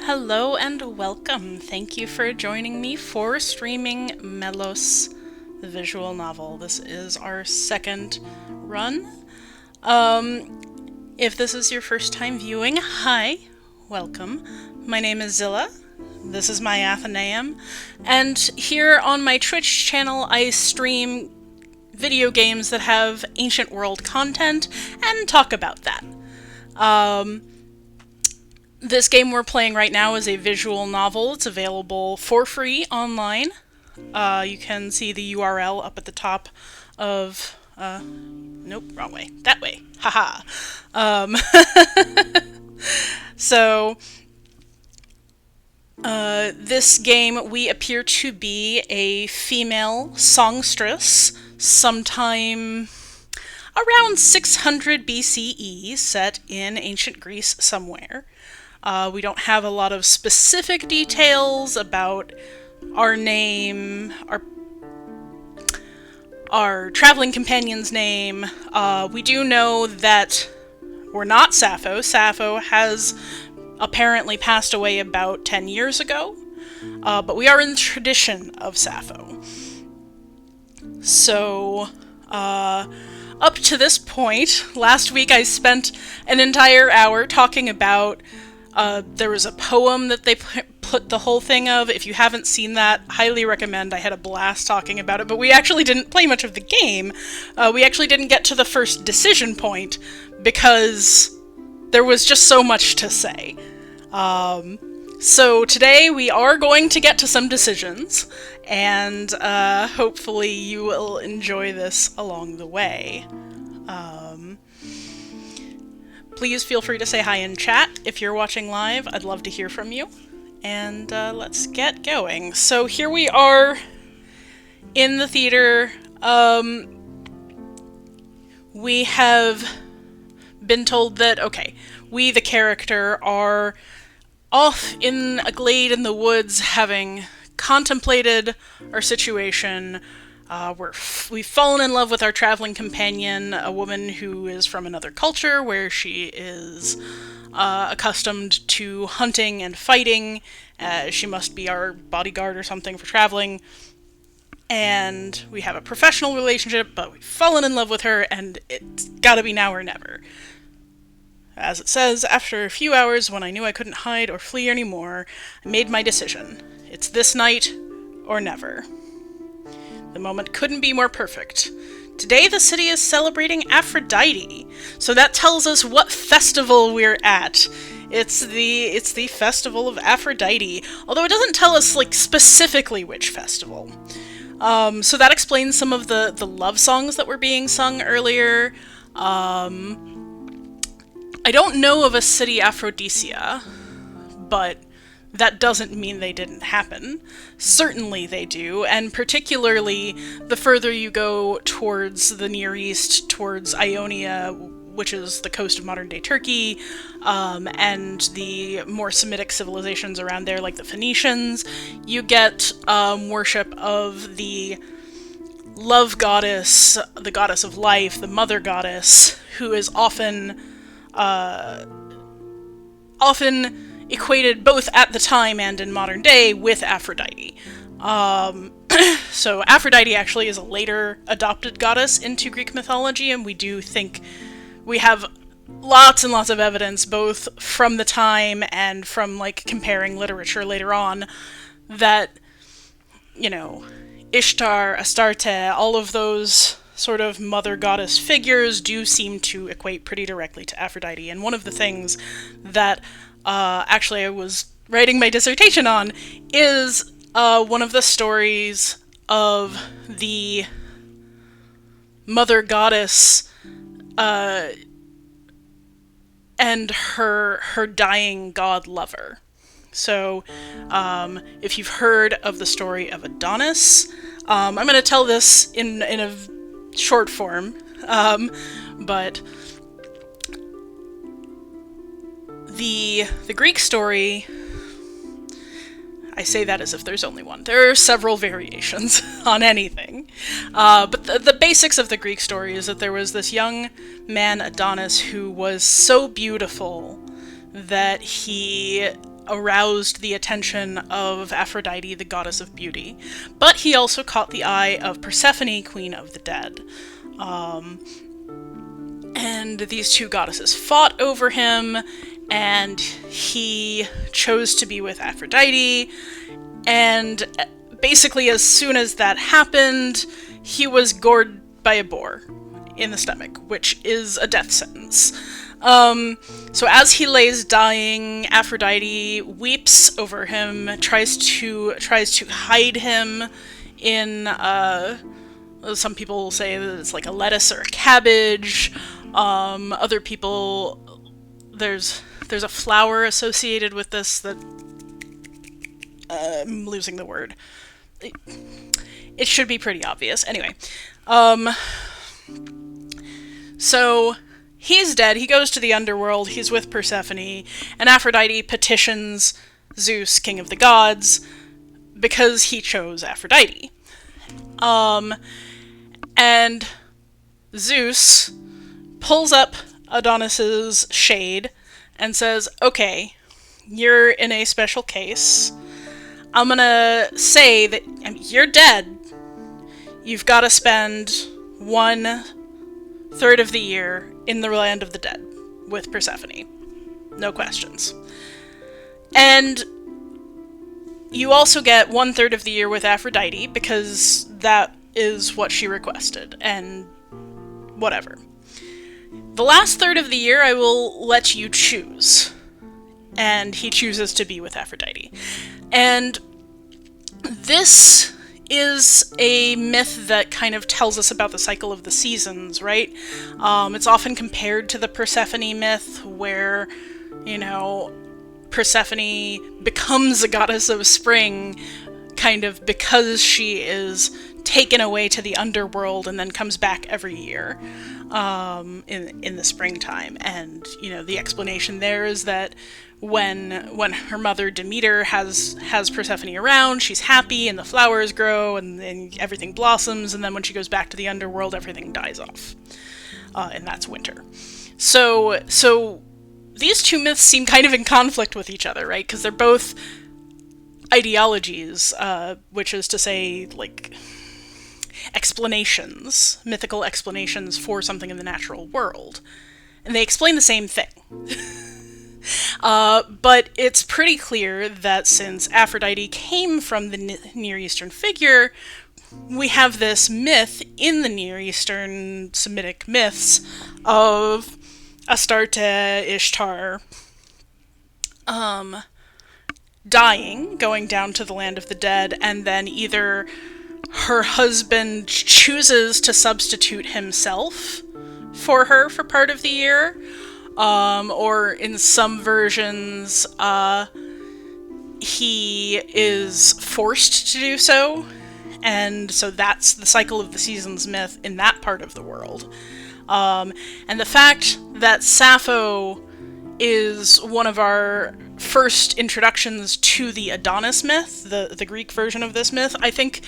Hello and welcome. Thank you for joining me for streaming Melos, the visual novel. This is our second run. If this is your first time viewing, hi, welcome. My name is Zilla. This is my Athenaeum. And here on my Twitch channel, I stream video games that have ancient world content and talk about that. This game we're playing right now is a visual novel. It's available for free online. You can see the URL up at the top of... nope, wrong way. That way. Haha. So, this game, we appear to be a female songstress sometime around 600 BCE, set in ancient Greece somewhere. We don't have a lot of specific details about our name, our traveling companion's name. We do know that we're not Sappho. Sappho has apparently passed away about 10 years ago, but we are in the tradition of Sappho. So, up to this point, last week I spent an entire hour talking about there was a poem that they put the whole thing of. If you haven't seen that, highly recommend. I had a blast talking about it, but we actually didn't play much of the game. We actually didn't get to the first decision point because there was just so much to say. So today we are going to get to some decisions, and hopefully you will enjoy this along the way. Please feel free to say hi in chat if you're watching live. I'd love to hear from you. And let's get going. So here we are in the theater. We have been told that, okay, we, the character, are off in a glade in the woods having contemplated our situation. We've fallen in love with our traveling companion, a woman who is from another culture where she is accustomed to hunting and fighting. She must be our bodyguard or something for traveling. And we have a professional relationship, but we've fallen in love with her, and it's gotta be now or never. As it says, after a few hours, when I knew I couldn't hide or flee anymore, I made my decision. It's this night or never. The moment couldn't be more perfect. Today the city is celebrating Aphrodite, so that tells us what festival we're at. It's the festival of Aphrodite, although it doesn't tell us specifically which festival. So that explains some of the love songs that were being sung earlier. I don't know of a city Aphrodisia, but that doesn't mean they didn't happen. Certainly they do, and particularly the further you go towards the Near East, towards Ionia, which is the coast of modern-day Turkey, and the more Semitic civilizations around there, like the Phoenicians, you get worship of the love goddess, the goddess of life, the mother goddess, who is often equated both at the time and in modern day with Aphrodite. So Aphrodite actually is a later adopted goddess into Greek mythology, and we do think we have lots and lots of evidence, both from the time and from comparing literature later on, that, Ishtar, Astarte, all of those sort of mother goddess figures do seem to equate pretty directly to Aphrodite. And one of the things that actually I was writing my dissertation on is one of the stories of the mother goddess and her dying god lover. So if you've heard of the story of Adonis, I'm going to tell this in a short form, but the Greek story, I say that as if there's only one. There are several variations on anything. But the basics of the Greek story is that there was this young man, Adonis, who was so beautiful that he aroused the attention of Aphrodite, the goddess of beauty. But he also caught the eye of Persephone, queen of the dead. And these two goddesses fought over him, and he chose to be with Aphrodite. And basically, as soon as that happened, he was gored by a boar in the stomach, which is a death sentence. So as he lays dying, Aphrodite weeps over him, tries to hide him in, some people say that it's like a lettuce or a cabbage. Other people, there's a flower associated with this that, I'm losing the word. It should be pretty obvious. Anyway, so he's dead. He goes to the underworld. He's with Persephone, and Aphrodite petitions Zeus, king of the gods, because he chose Aphrodite. And Zeus pulls up Adonis's shade and says, okay, you're in a special case. I'm gonna say that you're dead. You've got to spend 1/3 of the year in the land of the dead with Persephone. No questions. And you also get 1/3 of the year with Aphrodite, because that is what she requested, and whatever. The last third of the year I will let you choose. And he chooses to be with Aphrodite. And this is a myth that kind of tells us about the cycle of the seasons, right? It's often compared to the Persephone myth, where, Persephone becomes a goddess of spring, kind of because she is taken away to the underworld and then comes back every year in the springtime. And, the explanation there is that when her mother Demeter has Persephone around, she's happy and the flowers grow and everything blossoms, and then when she goes back to the underworld, everything dies off. And that's winter. So these two myths seem kind of in conflict with each other, right? Because they're both ideologies, which is to say, like, explanations, mythical explanations for something in the natural world. And they explain the same thing. But it's pretty clear that since Aphrodite came from the Near Eastern figure, we have this myth in the Near Eastern Semitic myths of Astarte, Ishtar, dying, going down to the land of the dead, and then either her husband chooses to substitute himself for her for part of the year, or in some versions, he is forced to do so, and so that's the cycle of the seasons myth in that part of the world. And the fact that Sappho is one of our first introductions to the Adonis myth, the Greek version of this myth, I think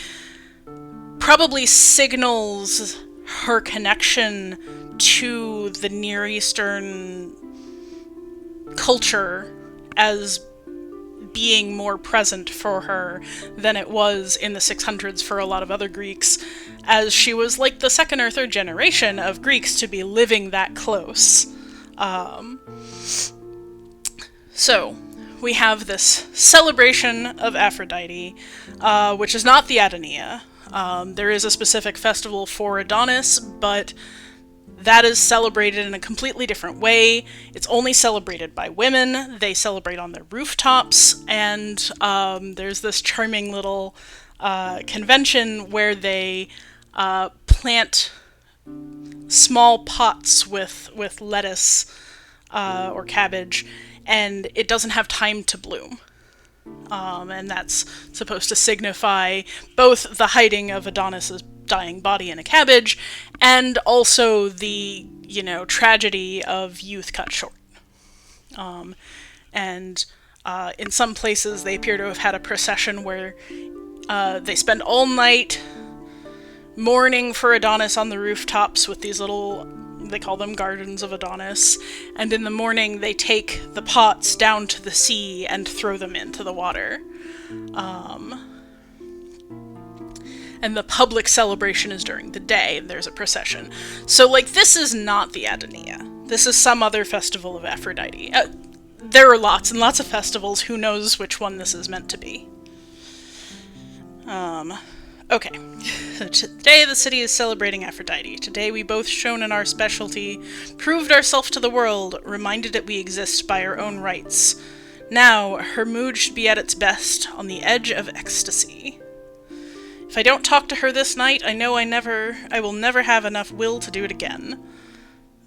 probably signals her connection to the Near Eastern culture as being more present for her than it was in the 600s for a lot of other Greeks, as she was like the second or third generation of Greeks to be living that close. So we have this celebration of Aphrodite, which is not the Adonia. There is a specific festival for Adonis, but that is celebrated in a completely different way. It's only celebrated by women. They celebrate on their rooftops, and there's this charming little convention where they plant small pots with lettuce or cabbage, and it doesn't have time to bloom. And that's supposed to signify both the hiding of Adonis's dying body in a cabbage, and also the, tragedy of youth cut short. And in some places they appear to have had a procession where they spend all night mourning for Adonis on the rooftops with these little They call them Gardens of Adonis. And in the morning, they take the pots down to the sea and throw them into the water. And the public celebration is during the day, and there's a procession. So, like, this is not the Adonia. This is some other festival of Aphrodite. There are lots and lots of festivals. Who knows which one this is meant to be? Okay. So today the city is celebrating Aphrodite. Today we both shone in our specialty, proved ourselves to the world, reminded that we exist by our own rights. Now, her mood should be at its best, on the edge of ecstasy. If I don't talk to her this night, I know I will never have enough will to do it again.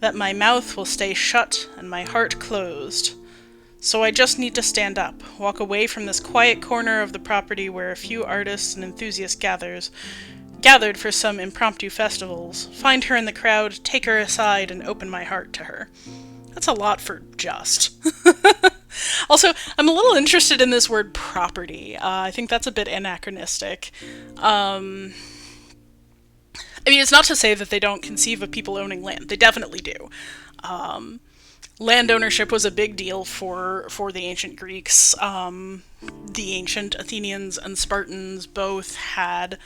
That my mouth will stay shut and my heart closed. So I just need to stand up, walk away from this quiet corner of the property where a few artists and enthusiasts gathered for some impromptu festivals, find her in the crowd, take her aside, and open my heart to her. That's a lot for just. Also, I'm a little interested in this word property. I think that's a bit anachronistic. I mean, it's not to say that they don't conceive of people owning land. They definitely do. Land ownership was a big deal for the ancient Greeks. The ancient Athenians and Spartans both had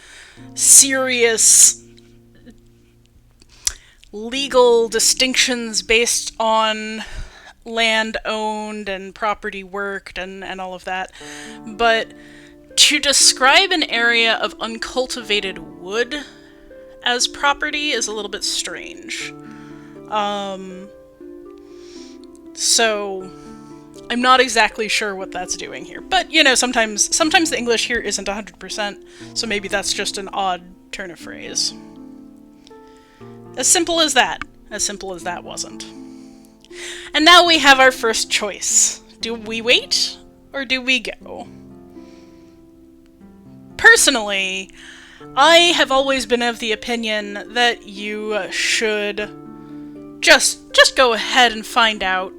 serious legal distinctions based on land owned and property worked and all of that. But to describe an area of uncultivated wood as property is a little bit strange. So I'm not exactly sure what that's doing here. But, you know, sometimes the English here isn't 100%, so maybe that's just an odd turn of phrase. As simple as that. As simple as that wasn't. And now we have our first choice. Do we wait, or do we go? Personally, I have always been of the opinion that you should just go ahead and find out.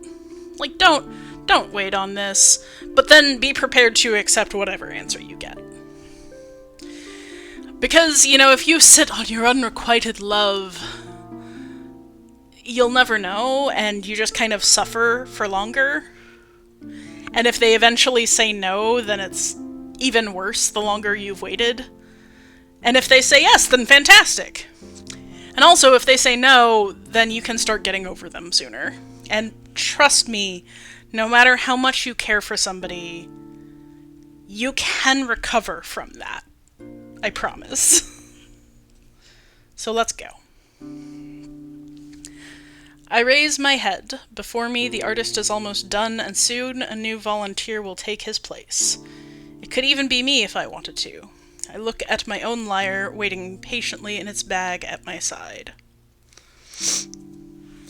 Like, don't wait on this, but then be prepared to accept whatever answer you get. Because, you know, if you sit on your unrequited love, you'll never know, and you just kind of suffer for longer. And if they eventually say no, then it's even worse the longer you've waited. And if they say yes, then fantastic. And also, if they say no, then you can start getting over them sooner. And trust me, no matter how much you care for somebody, you can recover from that. I promise. So let's go. I raise my head. Before me, the artist is almost done, and soon a new volunteer will take his place. It could even be me if I wanted to. I look at my own lyre, waiting patiently in its bag at my side.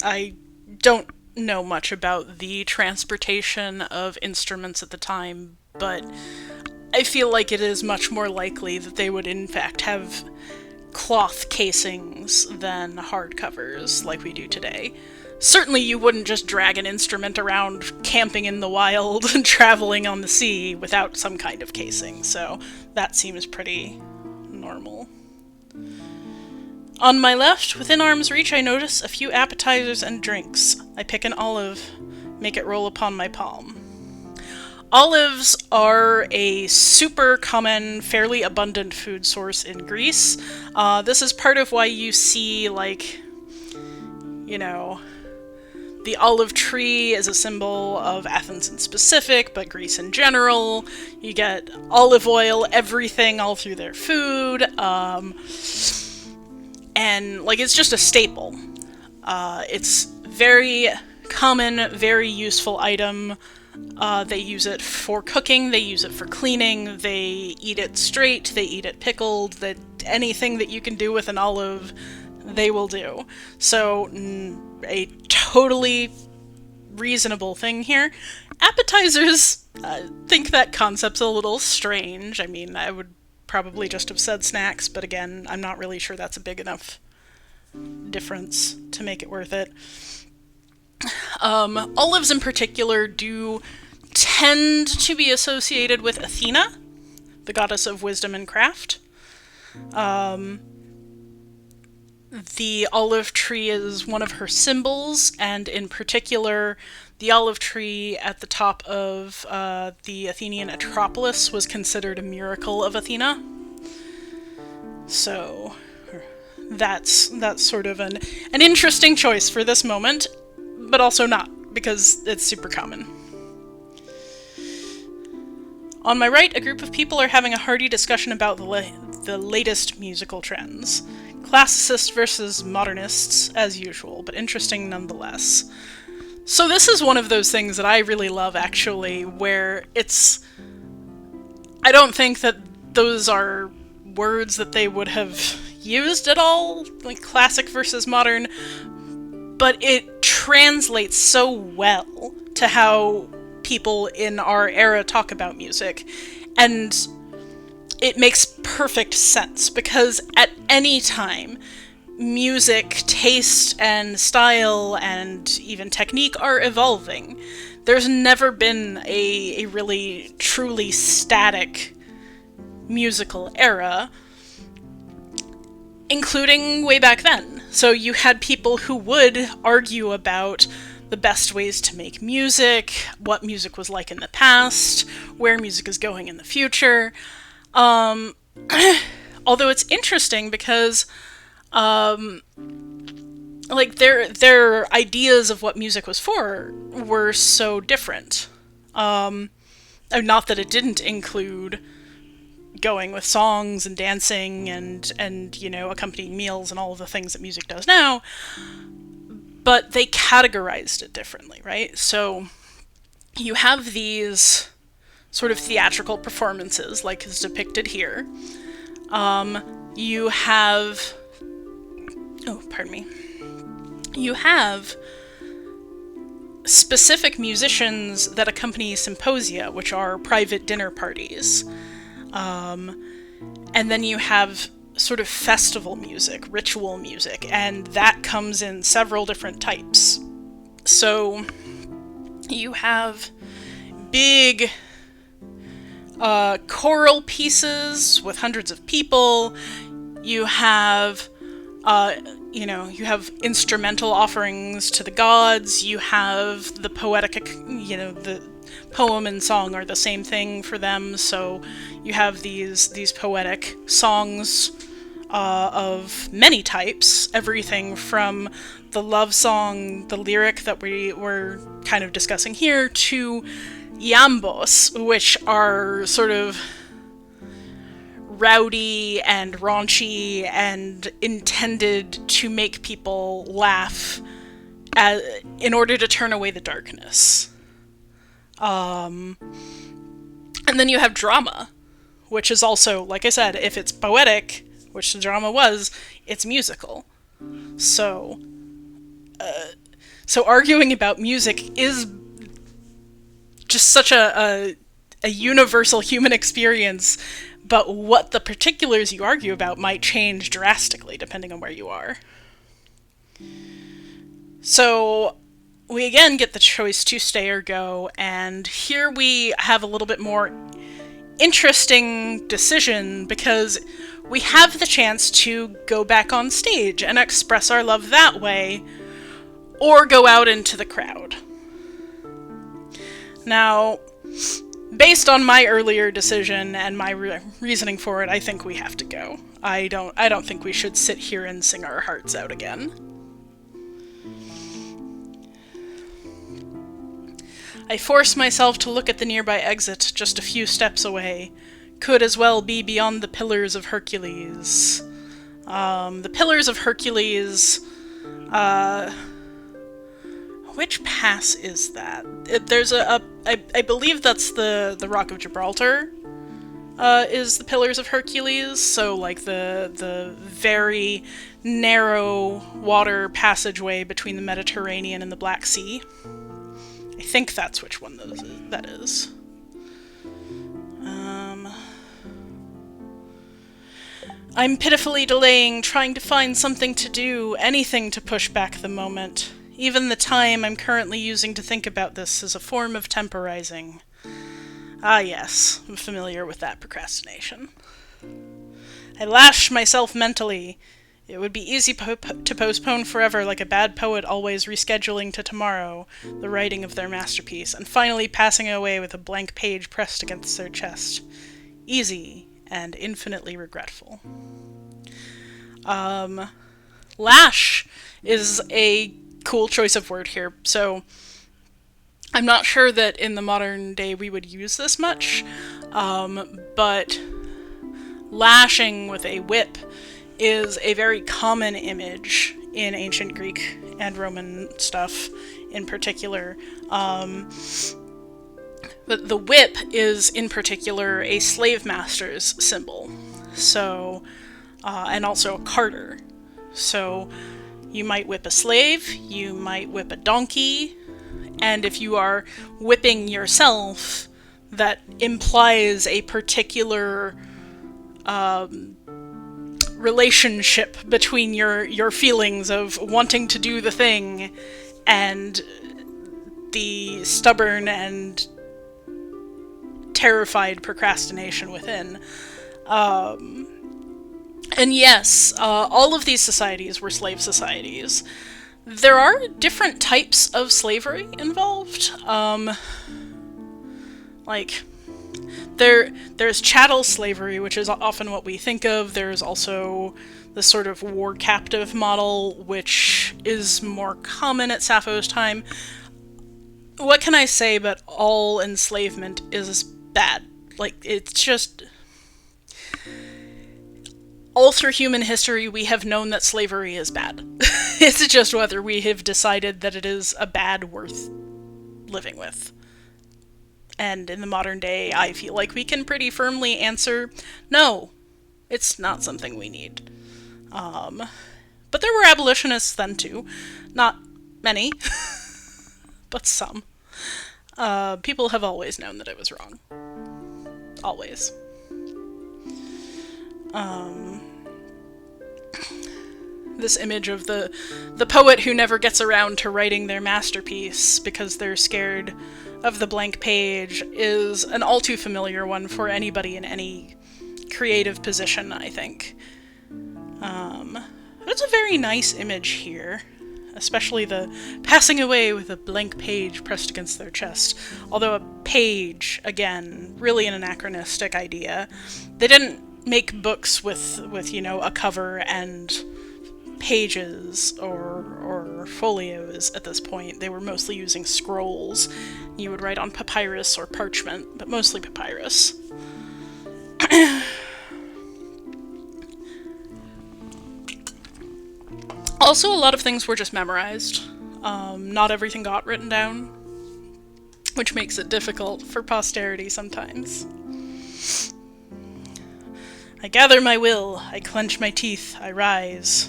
I don't know much about the transportation of instruments at the time, but I feel like it is much more likely that they would in fact have cloth casings than hardcovers like we do today. Certainly you wouldn't just drag an instrument around camping in the wild and traveling on the sea without some kind of casing, so that seems pretty normal. On my left, within arm's reach, I notice a few appetizers and drinks. I pick an olive, make it roll upon my palm. Olives are a super common, fairly abundant food source in Greece. This is part of why you see, like, you know, the olive tree is a symbol of Athens in specific, but Greece in general. You get olive oil, everything, all through their food. And, like, it's just a staple. It's very common, very useful item. They use it for cooking, they use it for cleaning, they eat it straight, they eat it pickled, that anything that you can do with an olive, they will do. So, a totally reasonable thing here. Appetizers, I think that concept's a little strange. I mean, I would probably just have said snacks, but again, I'm not really sure that's a big enough difference to make it worth it. Olives in particular do tend to be associated with Athena, the goddess of wisdom and craft. The olive tree is one of her symbols, and in particular, the olive tree at the top of the Athenian Acropolis was considered a miracle of Athena. So that's sort of an interesting choice for this moment, but also not, because it's super common. On my right, a group of people are having a hearty discussion about the latest musical trends. Classicists versus modernists, as usual, but interesting nonetheless. So this is one of those things that I really love, actually, where I don't think that those are words that they would have used at all, like classic versus modern, but it translates so well to how people in our era talk about music, and it makes perfect sense, because at any time, music, taste, and style, and even technique are evolving. There's never been a really, truly static musical era, including way back then. So you had people who would argue about the best ways to make music, what music was like in the past, where music is going in the future. Although it's interesting because, like, their ideas of what music was for were so different. Not that it didn't include going with songs and dancing and accompanying meals and all of the things that music does now, but they categorized it differently, right? So you have these sort of theatrical performances, like is depicted here. You have specific musicians that accompany symposia, which are private dinner parties. And then you have sort of festival music, ritual music, and that comes in several different types. So you have big choral pieces with hundreds of people. You have you have instrumental offerings to the gods. You have the poetic, the poem and song are the same thing for them. So you have these poetic songs of many types, everything from the love song, the lyric that we were kind of discussing here, to yambos, which are sort of rowdy and raunchy and intended to make people laugh in order to turn away the darkness. And then you have drama, which is also, like I said, if it's poetic, which the drama was, it's musical. So arguing about music is just such a universal human experience, but what the particulars you argue about might change drastically depending on where you are. So we again get the choice to stay or go, and here we have a little bit more interesting decision, because we have the chance to go back on stage and express our love that way, or go out into the crowd. Now, based on my earlier decision and my reasoning for it, I think we have to go. I don't think we should sit here and sing our hearts out again. I force myself to look at the nearby exit, just a few steps away. Could as well be beyond the Pillars of Hercules. The Pillars of Hercules, which pass is that? There's I believe that's the Rock of Gibraltar, is the Pillars of Hercules, so like the very narrow water passageway between the Mediterranean and the Black Sea. I think that's which one that is. I'm pitifully delaying, trying to find something to do, anything to push back the moment. Even the time I'm currently using to think about this is a form of temporizing. Ah yes, I'm familiar with that procrastination. I lash myself mentally. It would be easy to postpone forever like a bad poet always rescheduling to tomorrow the writing of their masterpiece, and finally passing away with a blank page pressed against their chest. Easy and infinitely regretful. Lash is a cool choice of word here. So I'm not sure that in the modern day we would use this much, but lashing with a whip is a very common image in ancient Greek and Roman stuff in particular. But the whip is in particular a slave master's symbol. So, and also a carter. So you might whip a slave, you might whip a donkey, and if you are whipping yourself, that implies a particular relationship between your feelings of wanting to do the thing and the stubborn and terrified procrastination within. And yes, all of these societies were slave societies. There are different types of slavery involved. There's chattel slavery, which is often what we think of. There's also the sort of war captive model, which is more common at Sappho's time. What can I say, but all enslavement is bad. It's just... all through human history, we have known that slavery is bad. It's just whether we have decided that it is a bad worth living with. And in the modern day, I feel like we can pretty firmly answer, no, it's not something we need. But there were abolitionists then too. Not many, but some. People have always known that it was wrong. Always. This image of the poet who never gets around to writing their masterpiece because they're scared of the blank page is an all too familiar one for anybody in any creative position, I think. It's a very nice image here, especially the passing away with a blank page pressed against their chest. Although a page, again, really an anachronistic idea. They didn't make books with a cover and pages or folios at this point. They were mostly using scrolls. You would write on papyrus or parchment, but mostly papyrus. Also, a lot of things were just memorized. Not everything got written down, which makes it difficult for posterity sometimes. I gather my will, I clench my teeth, I rise.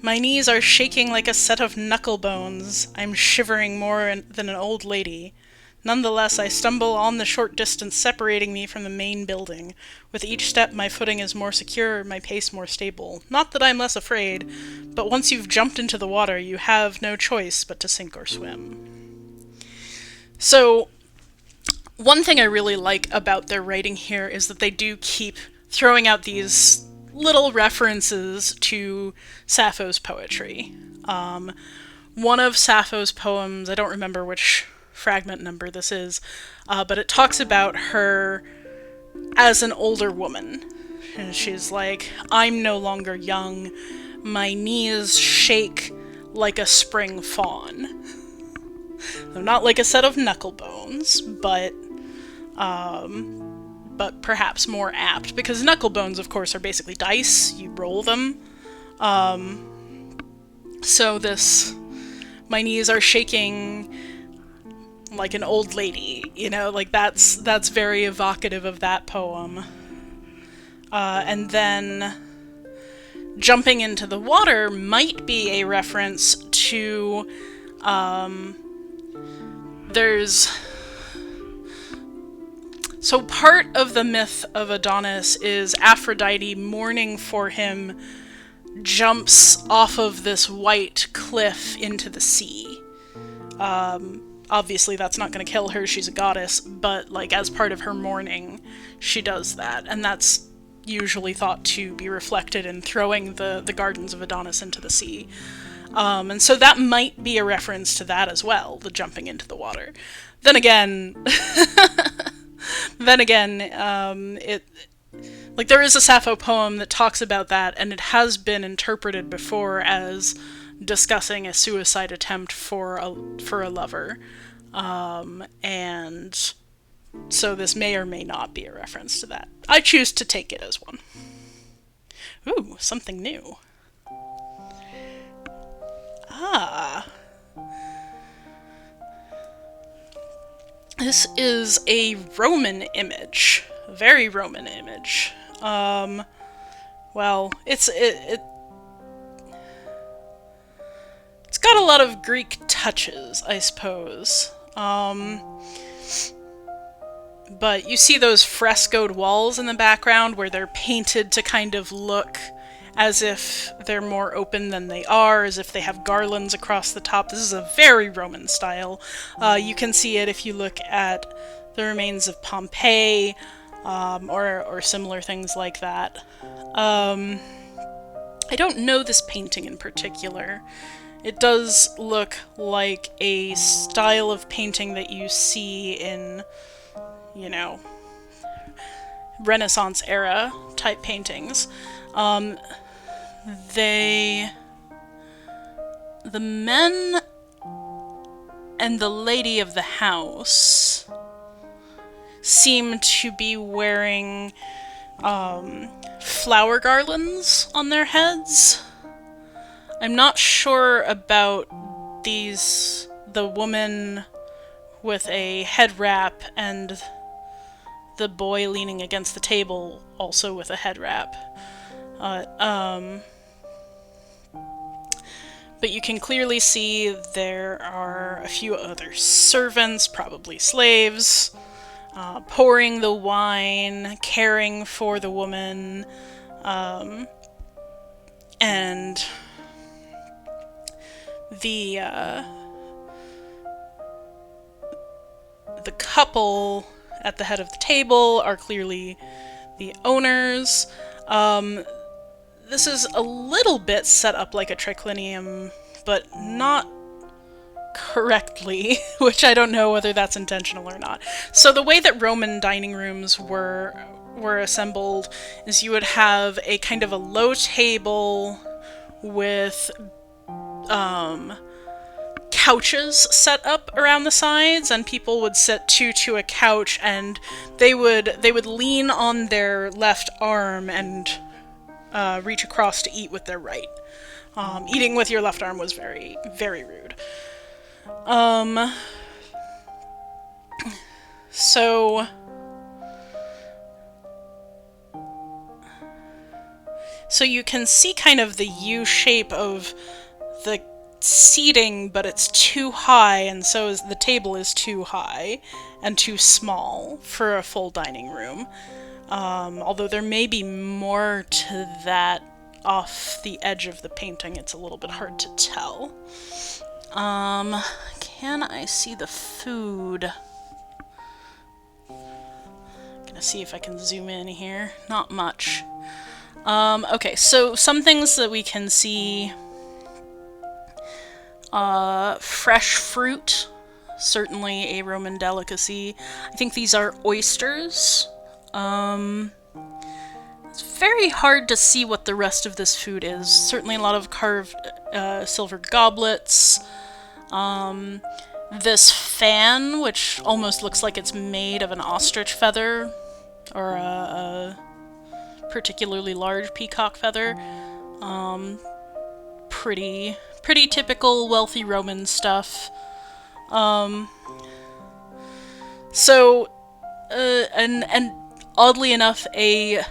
My knees are shaking like a set of knuckle bones. I'm shivering more than an old lady. Nonetheless, I stumble on the short distance separating me from the main building. With each step, my footing is more secure, my pace more stable. Not that I'm less afraid, but once you've jumped into the water, you have no choice but to sink or swim. So, one thing I really like about their writing here is that they do keep throwing out these little references to Sappho's poetry. One of Sappho's poems, I don't remember which fragment number this is, but it talks about her as an older woman. And she's like, I'm no longer young, my knees shake like a spring fawn. They're not like a set of knuckle bones, but perhaps more apt, because knuckle bones, of course, are basically dice. You roll them. So this, my knees are shaking like an old lady, that's very evocative of that poem. And then jumping into the water might be a reference to, So part of the myth of Adonis is Aphrodite, mourning for him, jumps off of this white cliff into the sea. Obviously that's not going to kill her, she's a goddess, but as part of her mourning, she does that. And that's usually thought to be reflected in throwing the gardens of Adonis into the sea. And so that might be a reference to that as well, the jumping into the water. Then again, there is a Sappho poem that talks about that, and it has been interpreted before as discussing a suicide attempt for a lover. And so this may or may not be a reference to that. I choose to take it as one. Ooh, something new. Ah. This is a Roman image. A very Roman image. Well, it's got a lot of Greek touches, I suppose. But you see those frescoed walls in the background where they're painted to kind of look as if they're more open than they are, as if they have garlands across the top. This is a very Roman style. You can see it if you look at the remains of Pompeii, or similar things like that. I don't know this painting in particular. It does look like a style of painting that you see in, Renaissance era type paintings. The men and the lady of the house seem to be wearing flower garlands on their heads. I'm not sure about the woman with a head wrap and the boy leaning against the table also with a head wrap. But you can clearly see there are a few other servants, probably slaves, pouring the wine, caring for the woman, and the couple at the head of the table are clearly the owners. This is a little bit set up like a triclinium, but not correctly, which I don't know whether that's intentional or not. So the way that Roman dining rooms were assembled is you would have a kind of a low table with couches set up around the sides, and people would sit two to a couch, and they would lean on their left arm and reach across to eat with their right. Eating with your left arm was very, very rude. So you can see kind of the U shape of the seating, but it's too high, and so the table is too high and too small for a full dining room. Although there may be more to that off the edge of the painting, it's a little bit hard to tell. Can I see the food? Gonna see if I can zoom in here. Not much. Okay, so some things that we can see. Fresh fruit, certainly a Roman delicacy. I think these are oysters. It's very hard to see what the rest of this food is. Certainly a lot of carved silver goblets. This fan, which almost looks like it's made of an ostrich feather, or a particularly large peacock feather. Pretty typical wealthy Roman stuff. And oddly enough, a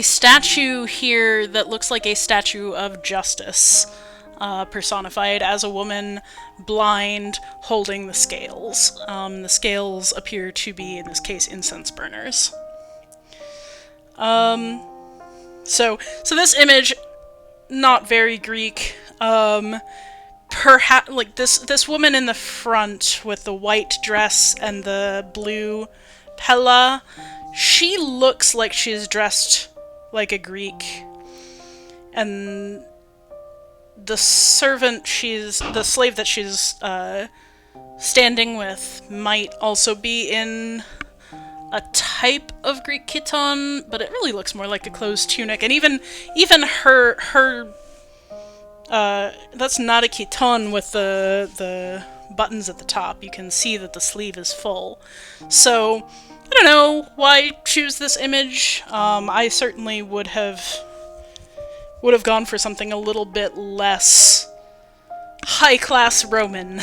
statue here that looks like a statue of justice, personified as a woman, blind, holding the scales. The scales appear to be, in this case, incense burners. So this image, not very Greek. Perhaps like this woman in the front with the white dress and the blue Pella, she looks like she's dressed like a Greek. And the slave that she's standing with might also be in a type of Greek chiton, but it really looks more like a closed tunic. And even her that's not a chiton with the buttons at the top. You can see that the sleeve is full. So I don't know why choose this image. I certainly would have gone for something a little bit less high-class Roman.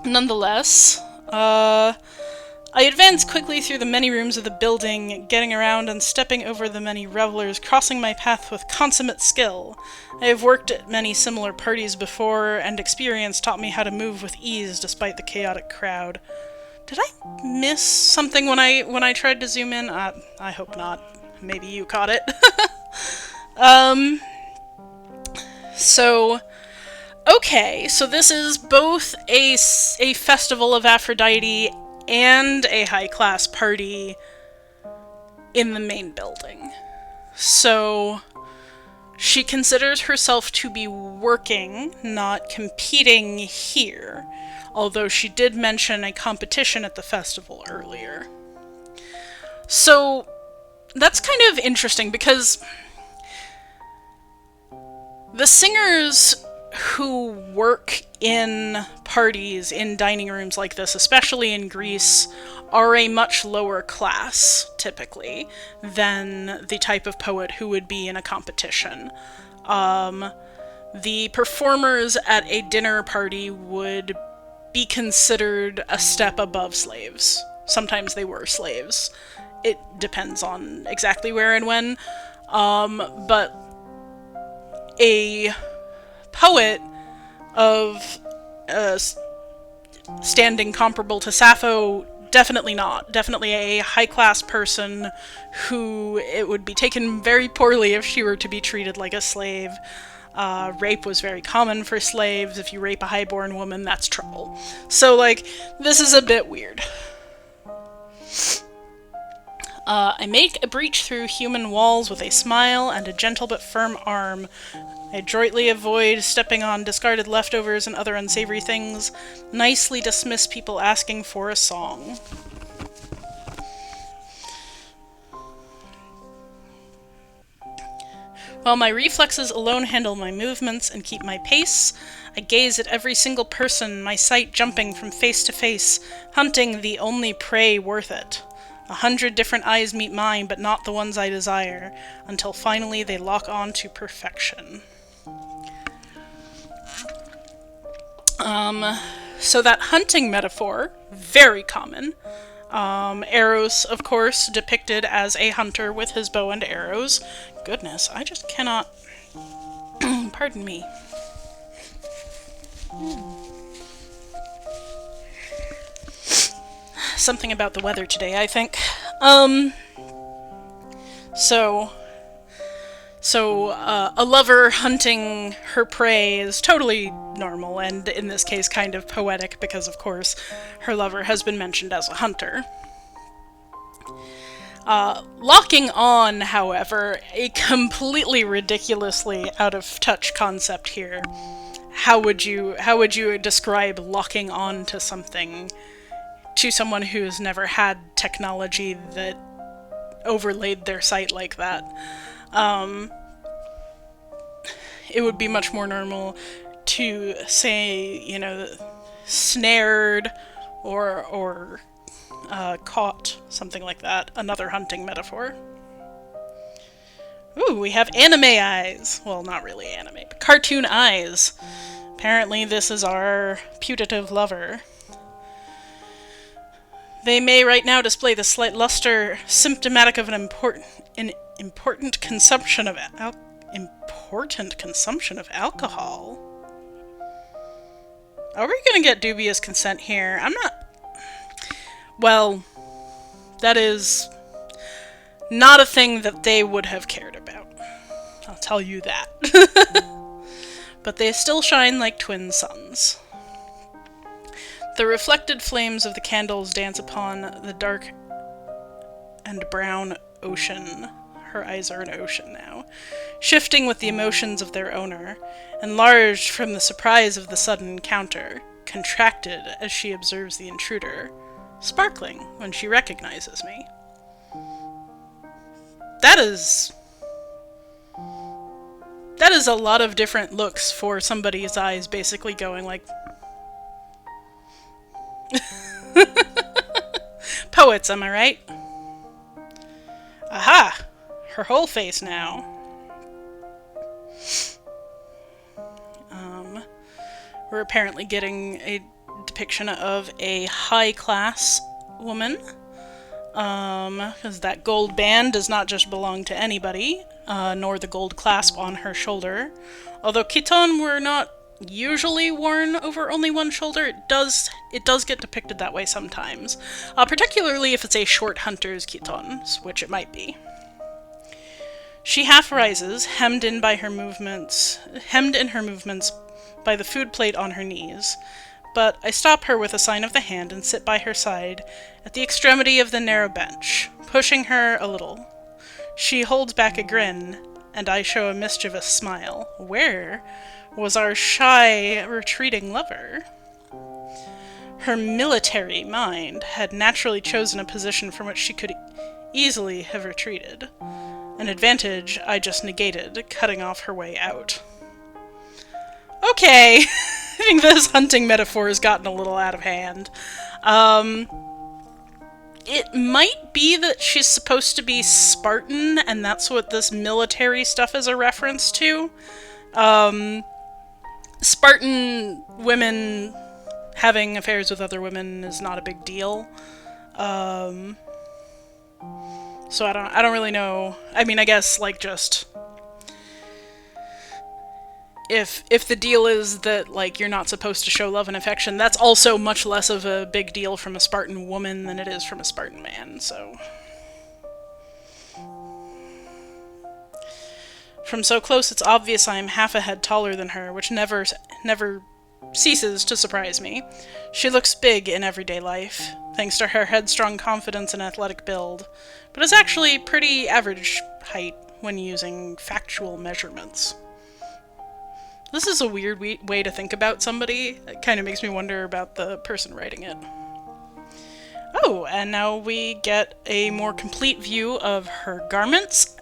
Nonetheless, I advanced quickly through the many rooms of the building, getting around and stepping over the many revelers, crossing my path with consummate skill. I have worked at many similar parties before, and experience taught me how to move with ease despite the chaotic crowd. Did I miss something when I tried to zoom in? I hope not. Maybe you caught it. Okay, so this is both a festival of Aphrodite and a high-class party in the main building. So she considers herself to be working, not competing here, although she did mention a competition at the festival earlier. So that's kind of interesting because the singers who work in parties, in dining rooms like this, especially in Greece, are a much lower class, typically, than the type of poet who would be in a competition. The performers at a dinner party would be considered a step above slaves. Sometimes they were slaves. It depends on exactly where and when. But a poet of standing comparable to Sappho, definitely not. Definitely a high-class person who it would be taken very poorly if she were to be treated like a slave. Rape was very common for slaves. If you rape a highborn woman, that's trouble. So, this is a bit weird. I make a breach through human walls with a smile and a gentle but firm arm. I adroitly avoid stepping on discarded leftovers and other unsavory things. Nicely dismiss people asking for a song. While my reflexes alone handle my movements and keep my pace, I gaze at every single person, my sight jumping from face to face, hunting the only prey worth it. 100 different eyes meet mine, but not the ones I desire, until finally they lock on to perfection. So that hunting metaphor, very common. Eros, of course, depicted as a hunter with his bow and arrows. Goodness, I just cannot... Pardon me. Something about the weather today, I think. A lover hunting her prey is totally normal, and in this case kind of poetic, because of course her lover has been mentioned as a hunter. Locking on, however, a completely ridiculously out of touch concept here. How would you describe locking on to something, to someone who's never had technology that overlaid their sight like that? It would be much more normal to say, snared or caught, something like that. Another hunting metaphor. Ooh, we have anime eyes. Well, not really anime, but cartoon eyes. Apparently this is our putative lover. They may right now display the slight luster symptomatic of an important consumption of alcohol. Are we gonna get dubious consent here? I'm not... Well, that is not a thing that they would have cared about. I'll tell you that. But they still shine like twin suns. The reflected flames of the candles dance upon the dark and brown ocean. Her eyes are an ocean now, shifting with the emotions of their owner, enlarged from the surprise of the sudden encounter, contracted as she observes the intruder, sparkling when she recognizes me. That is a lot of different looks for somebody's eyes basically going like... Poets, am I right? Aha! Her whole face now. We're apparently getting a depiction of a high-class woman. Because that gold band does not just belong to anybody, nor the gold clasp on her shoulder. Although chiton were not usually worn over only one shoulder, it does get depicted that way sometimes. Particularly if it's a short hunter's chiton, which it might be. She half rises, hemmed in her movements by the food plate on her knees, but I stop her with a sign of the hand and sit by her side at the extremity of the narrow bench, pushing her a little. She holds back a grin, and I show a mischievous smile. Where was our shy, retreating lover? Her military mind had naturally chosen a position from which she could easily have retreated. An advantage I just negated, cutting off her way out. Okay, I think this hunting metaphor has gotten a little out of hand. It might be that she's supposed to be Spartan, and that's what this military stuff is a reference to. Spartan women having affairs with other women is not a big deal. So I don't really know. I mean, I guess, like, just... If the deal is that, like, you're not supposed to show love and affection, that's also much less of a big deal from a Spartan woman than it is from a Spartan man, so... From so close, it's obvious I am half a head taller than her, which never ceases to surprise me. She looks big in everyday life, thanks to her headstrong confidence and athletic build, but is actually pretty average height when using factual measurements. This is a weird way to think about somebody. It kind of makes me wonder about the person writing it. Oh, and now we get a more complete view of her garments.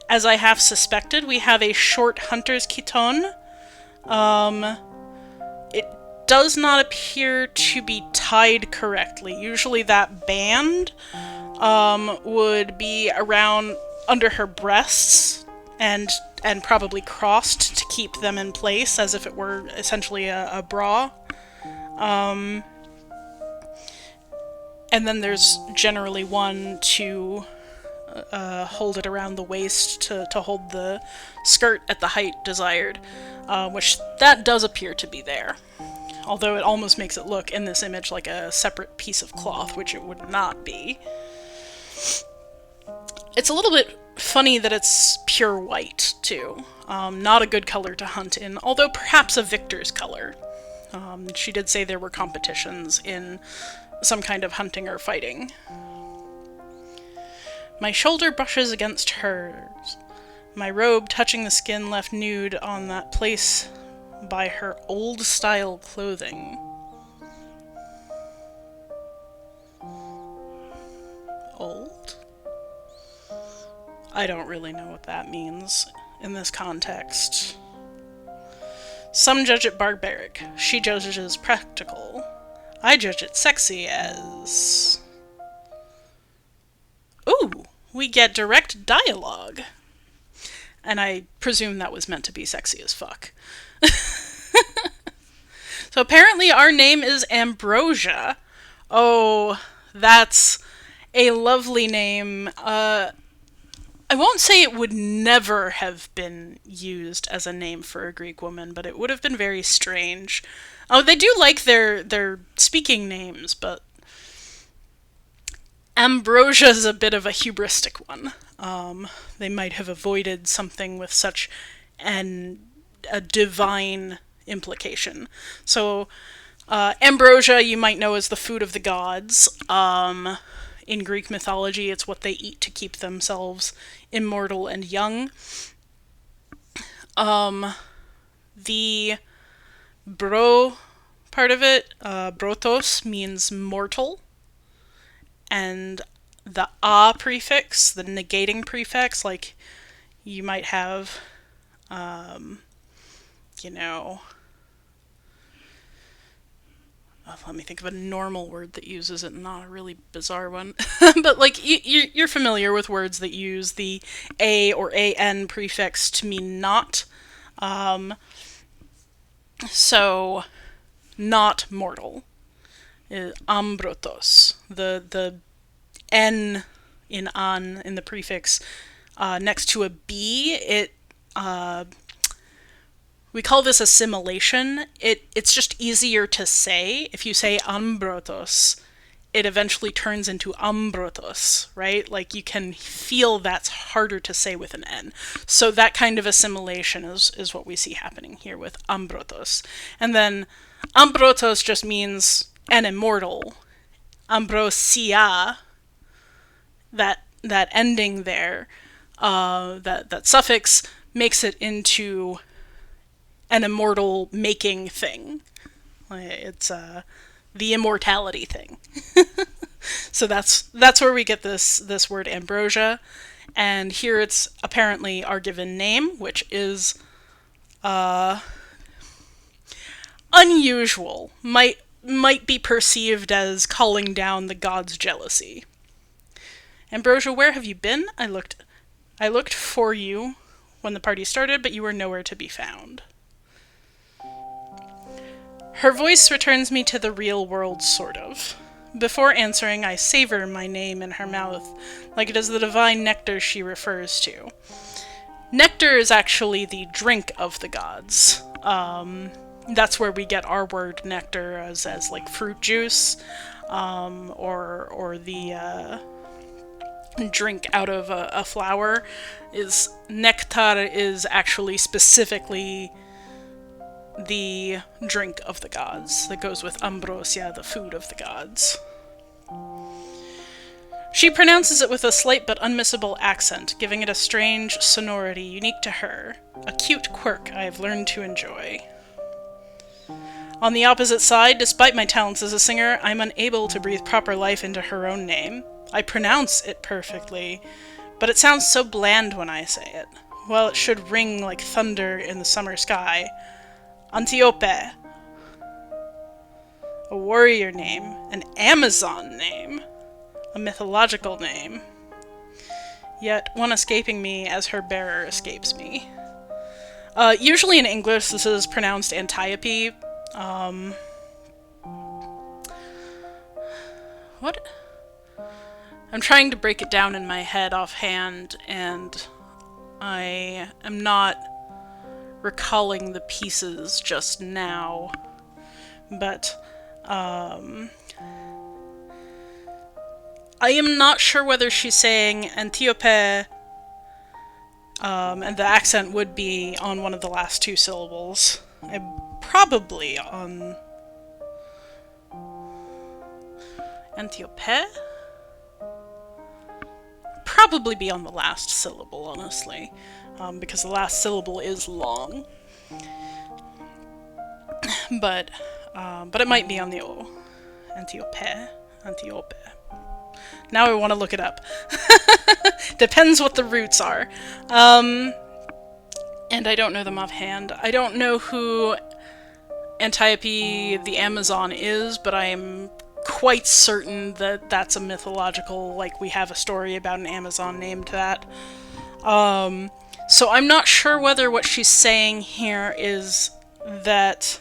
As I have suspected, we have a short hunter's chiton. It does not appear to be tied correctly. Usually that band would be around under her breasts and probably crossed to keep them in place as if it were essentially a bra. And then there's generally one to hold it around the waist to hold the skirt at the height desired, which that does appear to be there. Although it almost makes it look in this image like a separate piece of cloth, which it would not be. It's a little bit funny that it's pure white, too. Not a good color to hunt in, although perhaps a victor's color. She did say there were competitions in some kind of hunting or fighting. My shoulder brushes against hers, my robe touching the skin left nude on that place by her old-style clothing. Old? I don't really know what that means in this context. Some judge it barbaric. She judges it practical. I judge it sexy as... Ooh, we get direct dialogue. And I presume that was meant to be sexy as fuck. So apparently our name is Ambrosia. Oh, that's a lovely name. I won't say it would never have been used as a name for a Greek woman, but it would have been very strange. Oh, they do like their speaking names, but Ambrosia's a bit of a hubristic one. They might have avoided something with such a divine implication. So Ambrosia you might know as the food of the gods. In Greek mythology, it's what they eat to keep themselves immortal and young. The bro part of it, brotos, means mortal. And the a prefix, the negating prefix, like you might have, you know, let me think of a normal word that uses it, not a really bizarre one. But like you're familiar with words that use the a or an prefix to mean not. So not mortal is ambrotos. The n in an in the prefix next to a b, it we call this assimilation. It's just easier to say. If you say ambrotos, it eventually turns into ambrotos, right? Like you can feel that's harder to say with an N. So that kind of assimilation is what we see happening here with ambrotos. And then ambrotos just means an immortal. Ambrosia, that ending there, that suffix makes it into an immortal making thing. It's the immortality thing. So that's where we get this word ambrosia, and here it's apparently our given name, which is unusual. Might be perceived as calling down the god's jealousy. Ambrosia, where have you been? I looked for you when the party started, but you were nowhere to be found. Her voice returns me to the real world, sort of. Before answering, I savor my name in her mouth, like it is the divine nectar she refers to. Nectar is actually the drink of the gods. That's where we get our word nectar as like fruit juice, or the drink out of a flower. Is nectar is actually specifically the drink of the gods that goes with ambrosia, the food of the gods. She pronounces it with a slight but unmissable accent, giving it a strange sonority unique to her, a cute quirk I have learned to enjoy. On the opposite side, despite my talents as a singer, I'm unable to breathe proper life into her own name. I pronounce it perfectly, but it sounds so bland when I say it, while it should ring like thunder in the summer sky. Antiope, a warrior name, an Amazon name, a mythological name, yet one escaping me as her bearer escapes me. Usually in English this is pronounced Antiope. What? I'm trying to break it down in my head offhand, and I am not recalling the pieces just now, but I am not sure whether she's saying Antiope, and the accent would be on one of the last two syllables. Probably on Antiope? Probably be on the last syllable, honestly. Because the last syllable is long. But it might be on the O. Antiope. Now I want to look it up. Depends what the roots are. And I don't know them offhand. I don't know who Antiope the Amazon is, but I am quite certain that that's a mythological, like we have a story about an Amazon named that. So I'm not sure whether what she's saying here is that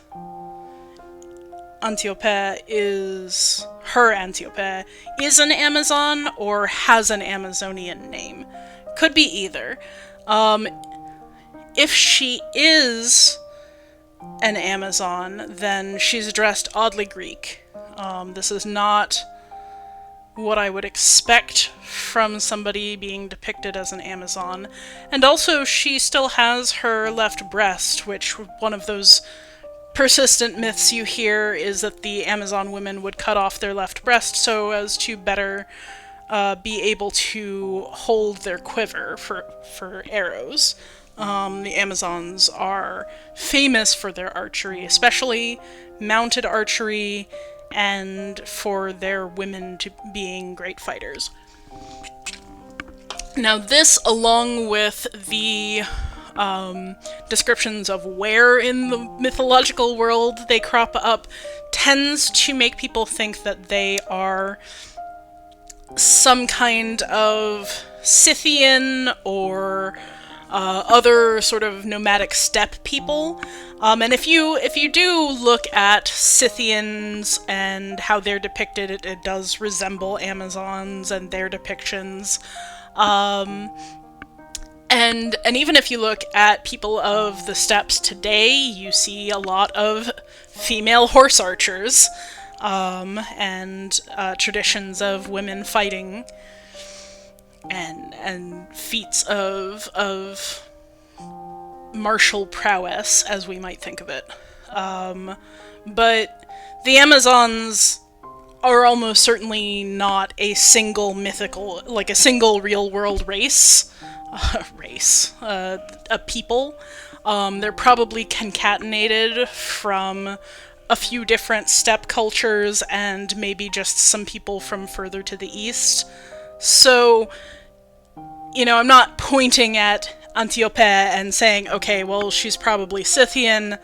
Antiope is an Amazon or has an Amazonian name. Could be either. If she is an Amazon, then she's dressed oddly Greek. This is not what I would expect from somebody being depicted as an Amazon. And also, she still has her left breast, which one of those persistent myths you hear is that the Amazon women would cut off their left breast so as to better be able to hold their quiver for arrows. The Amazons are famous for their archery, especially mounted archery, and for their women being great fighters. Now this, along with the descriptions of where in the mythological world they crop up, tends to make people think that they are some kind of Scythian or other sort of nomadic steppe people. And if you do look at Scythians and how they're depicted, it does resemble Amazons and their depictions. And even if you look at people of the steppes today, you see a lot of female horse archers, and traditions of women fighting, and feats of martial prowess, as we might think of it. But the Amazons are almost certainly not a single mythical, like a single real-world race. A people. They're probably concatenated from a few different steppe cultures and maybe just some people from further to the east. So, I'm not pointing at Antiope and saying, okay, well, she's probably Scythian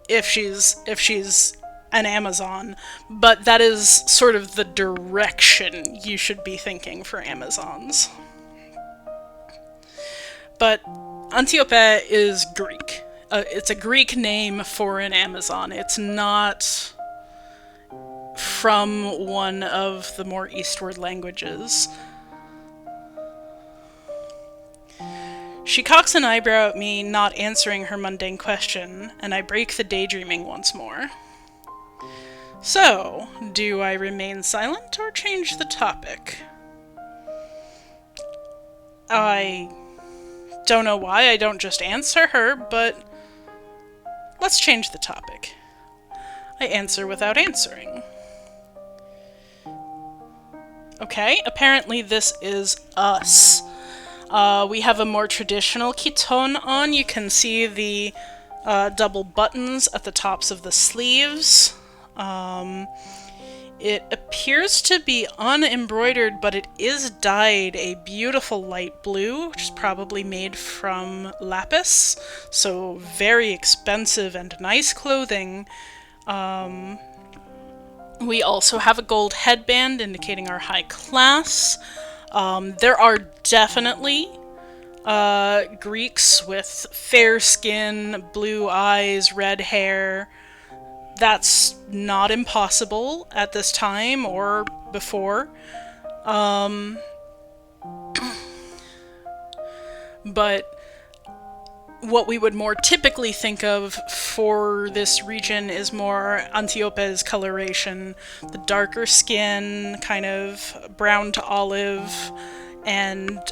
if she's an Amazon, but that is sort of the direction you should be thinking for Amazons. But Antiope is Greek. It's a Greek name for an Amazon. It's not from one of the more eastward languages. She cocks an eyebrow at me, not answering her mundane question, and I break the daydreaming once more. So, do I remain silent or change the topic? I don't know why I don't just answer her, but let's change the topic. I answer without answering. Okay, apparently this is us. We have a more traditional chiton on. You can see the double buttons at the tops of the sleeves. It appears to be unembroidered, but it is dyed a beautiful light blue, which is probably made from lapis, so very expensive and nice clothing. We also have a gold headband indicating our high class. There are definitely Greeks with fair skin, blue eyes, red hair. That's not impossible at this time or before. But what we would more typically think of for this region is more Antiope's coloration. The darker skin, kind of brown to olive, and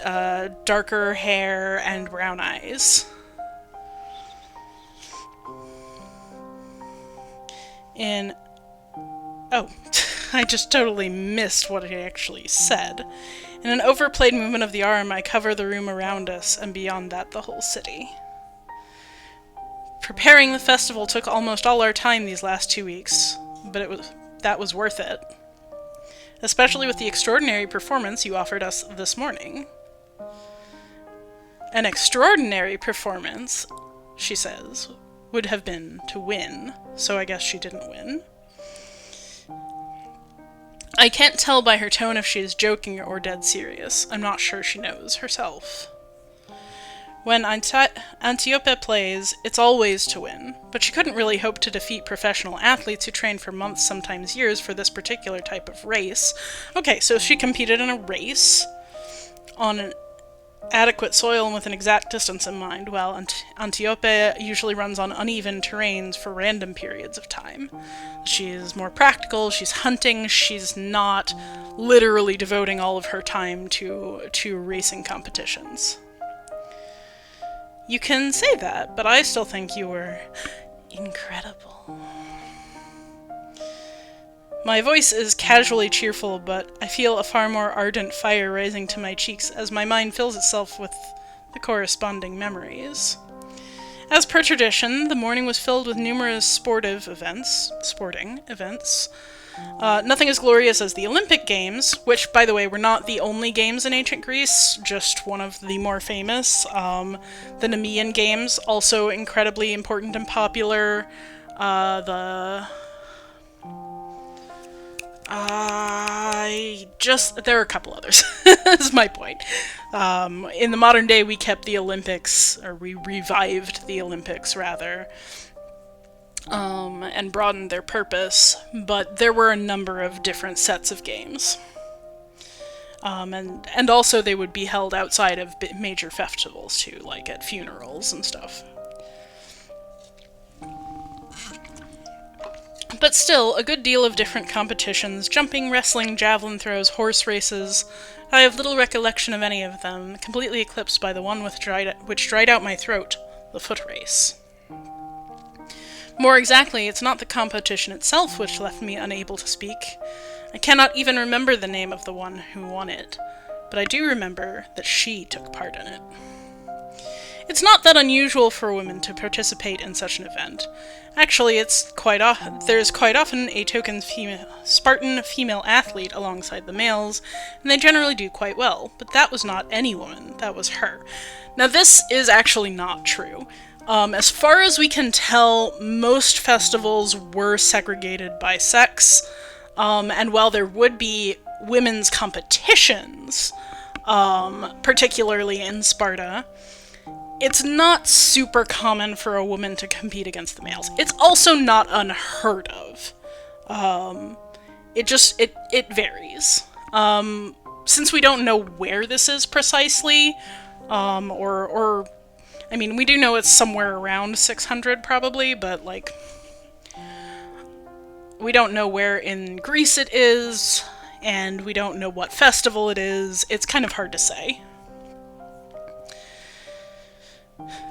darker hair and brown eyes. I just totally missed what he actually said. In an overplayed movement of the arm, I cover the room around us, and beyond that, the whole city. Preparing the festival took almost all our time these last 2 weeks, but that was worth it. Especially with the extraordinary performance you offered us this morning. An extraordinary performance, she says, would have been to win, so I guess she didn't win. I can't tell by her tone if she is joking or dead serious. I'm not sure she knows herself. When Antiope plays, it's always to win, but she couldn't really hope to defeat professional athletes who train for months, sometimes years, for this particular type of race. Okay, so she competed in a race on an adequate soil and with an exact distance in mind, while Antiope usually runs on uneven terrains for random periods of time. She's more practical, she's hunting, she's not literally devoting all of her time to racing competitions. You can say that, but I still think you were incredible. My voice is casually cheerful, but I feel a far more ardent fire rising to my cheeks as my mind fills itself with the corresponding memories. As per tradition, the morning was filled with numerous sporting events. Nothing as glorious as the Olympic Games, which, by the way, were not the only games in ancient Greece, just one of the more famous. The Nemean Games, also incredibly important and popular. There are a couple others, is my point. In the modern day, we kept the Olympics, or we revived the Olympics, rather, and broadened their purpose, but there were a number of different sets of games. And also they would be held outside of major festivals, too, like at funerals and stuff. But still, a good deal of different competitions, jumping, wrestling, javelin throws, horse races. I have little recollection of any of them, completely eclipsed by the one which dried out my throat, the foot race. More exactly, it's not the competition itself which left me unable to speak. I cannot even remember the name of the one who won it, but I do remember that she took part in it. It's not that unusual for women to participate in such an event. Actually, there's quite often a token Spartan female athlete alongside the males, and they generally do quite well, but that was not any woman, that was her. Now this is actually not true. As far as we can tell, most festivals were segregated by sex, and while there would be women's competitions, particularly in Sparta, it's not super common for a woman to compete against the males. It's also not unheard of. It varies. Since we don't know where this is precisely, I mean, we do know it's somewhere around 600 probably, but like, we don't know where in Greece it is, and we don't know what festival it is. It's kind of hard to say.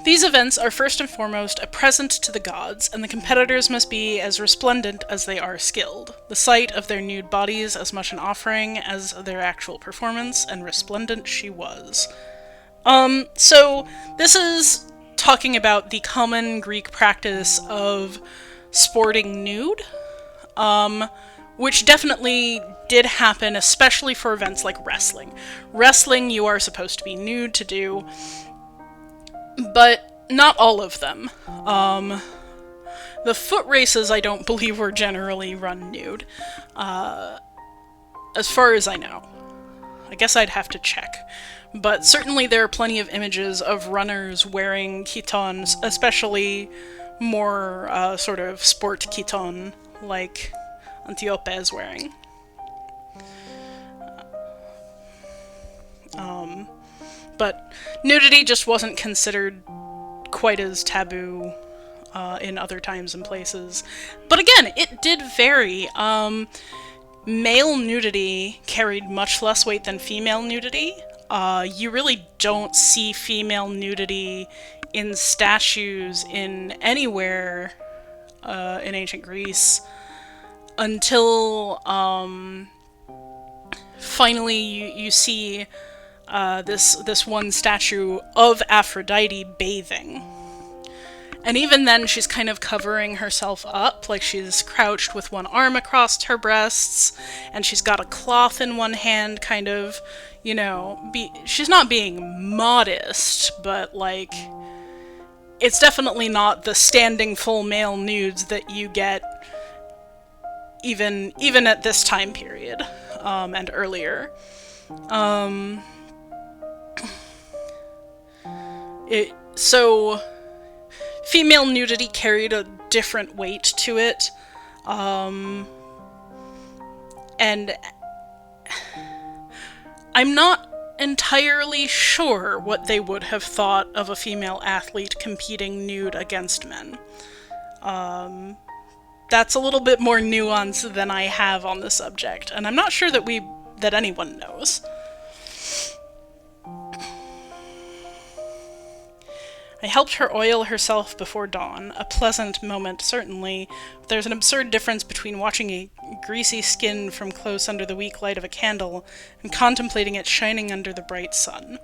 These events are first and foremost a present to the gods, and the competitors must be as resplendent as they are skilled. The sight of their nude bodies as much an offering as their actual performance, and resplendent she was. So this is talking about the common Greek practice of sporting nude, which definitely did happen, especially for events like wrestling. Wrestling you are supposed to be nude to do, but not all of them. The foot races, I don't believe, were generally run nude, as far as I know. I guess I'd have to check. But certainly there are plenty of images of runners wearing chitons, especially more sort of sport chiton, like Antiope is wearing. But nudity just wasn't considered quite as taboo in other times and places. But again, it did vary. Male nudity carried much less weight than female nudity. You really don't see female nudity in statues in anywhere in ancient Greece until finally you see this one statue of Aphrodite bathing. And even then, she's kind of covering herself up, like she's crouched with one arm across her breasts, and she's got a cloth in one hand, kind of, you know, she's not being modest, but, like, it's definitely not the standing full male nudes that you get even at this time period, and earlier. So female nudity carried a different weight to it, and I'm not entirely sure what they would have thought of a female athlete competing nude against men. That's a little bit more nuance than I have on the subject, and I'm not sure that anyone knows. I helped her oil herself before dawn, a pleasant moment certainly, but there's an absurd difference between watching a greasy skin from close under the weak light of a candle and contemplating it shining under the bright sun.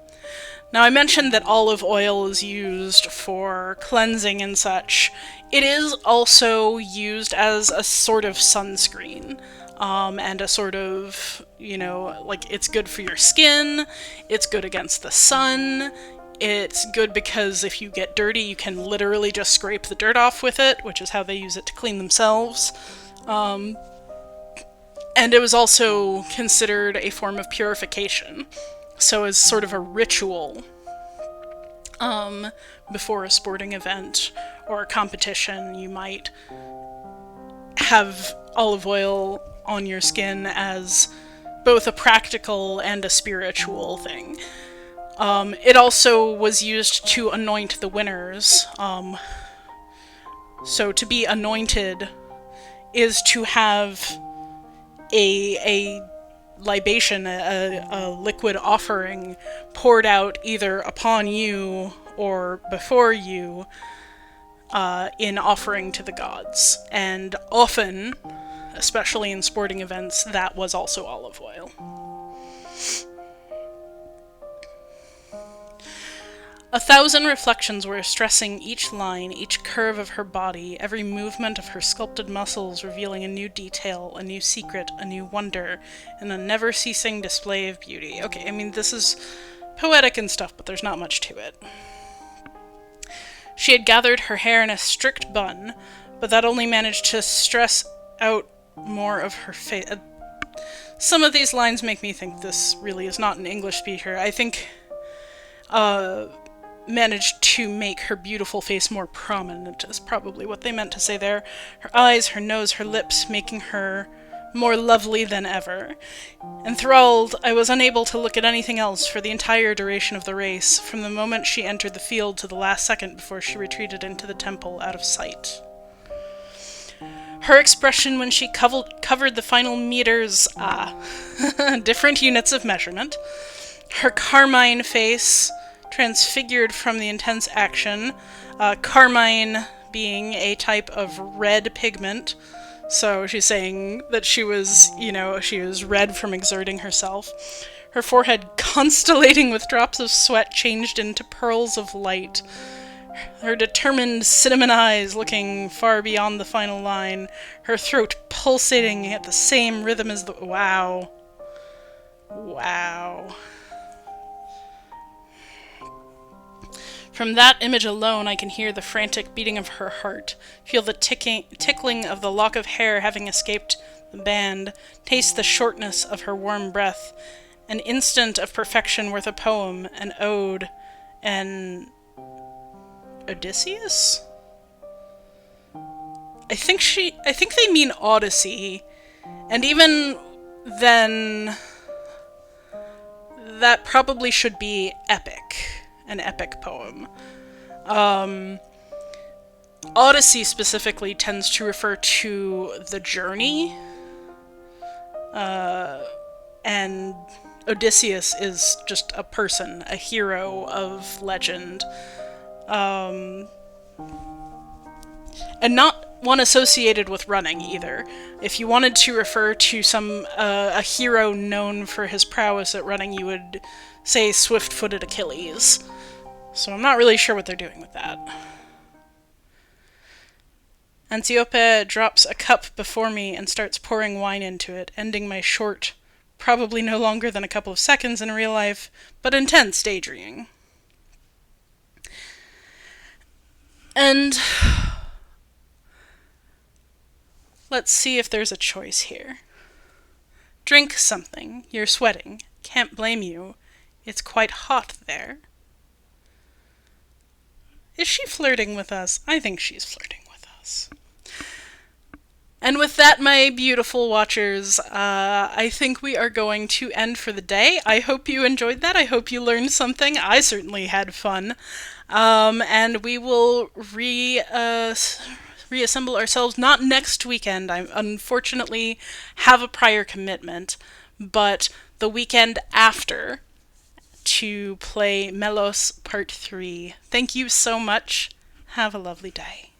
Now, I mentioned that olive oil is used for cleansing and such. It is also used as a sort of sunscreen, and a sort of, like, it's good for your skin, it's good against the sun, it's good because if you get dirty, you can literally just scrape the dirt off with it, which is how they use it to clean themselves. And it was also considered a form of purification. So as sort of a ritual before a sporting event or a competition, you might have olive oil on your skin as both a practical and a spiritual thing. It also was used to anoint the winners. So to be anointed is to have a libation, a liquid offering poured out either upon you or before you in offering to the gods. And often, especially in sporting events, that was also olive oil. A thousand reflections were stressing each line, each curve of her body, every movement of her sculpted muscles revealing a new detail, a new secret, a new wonder, and a never-ceasing display of beauty. Okay, I mean, this is poetic and stuff, but there's not much to it. She had gathered her hair in a strict bun, but that only managed to stress out more of her face. Some of these lines make me think this really is not an English speaker. I think, managed to make her beautiful face more prominent is probably what they meant to say there. Her eyes, her nose, her lips, making her more lovely than ever. Enthralled, I was unable to look at anything else for the entire duration of the race, from the moment she entered the field to the last second before she retreated into the temple out of sight. Her expression when she covered the final meters, different units of measurement. Her carmine face, transfigured from the intense action, carmine being a type of red pigment, so she's saying that she was red from exerting herself. Her forehead constellating with drops of sweat changed into pearls of light. Her determined cinnamon eyes looking far beyond the final line, her throat pulsating at the same rhythm as the... Wow. From that image alone, I can hear the frantic beating of her heart, feel the tickling of the lock of hair having escaped the band, taste the shortness of her warm breath. An instant of perfection worth a poem, an ode, an Odysseus? I think they mean Odyssey, and even then, that probably should be epic. An epic poem. Odyssey specifically tends to refer to the journey, and Odysseus is just a person, a hero of legend, and not one associated with running either. If you wanted to refer to a hero known for his prowess at running, you would say swift-footed Achilles. So I'm not really sure what they're doing with that. Antiope drops a cup before me and starts pouring wine into it, ending my short, probably no longer than a couple of seconds in real life, but intense daydreaming. And let's see if there's a choice here. Drink something. You're sweating. Can't blame you. It's quite hot there. Is she flirting with us? I think she's flirting with us. And with that, my beautiful watchers, I think we are going to end for the day. I hope you enjoyed that. I hope you learned something. I certainly had fun. And we will reassemble ourselves, not next weekend. I unfortunately have a prior commitment, but the weekend after, to play Melos Part 3. Thank you so much. Have a lovely day.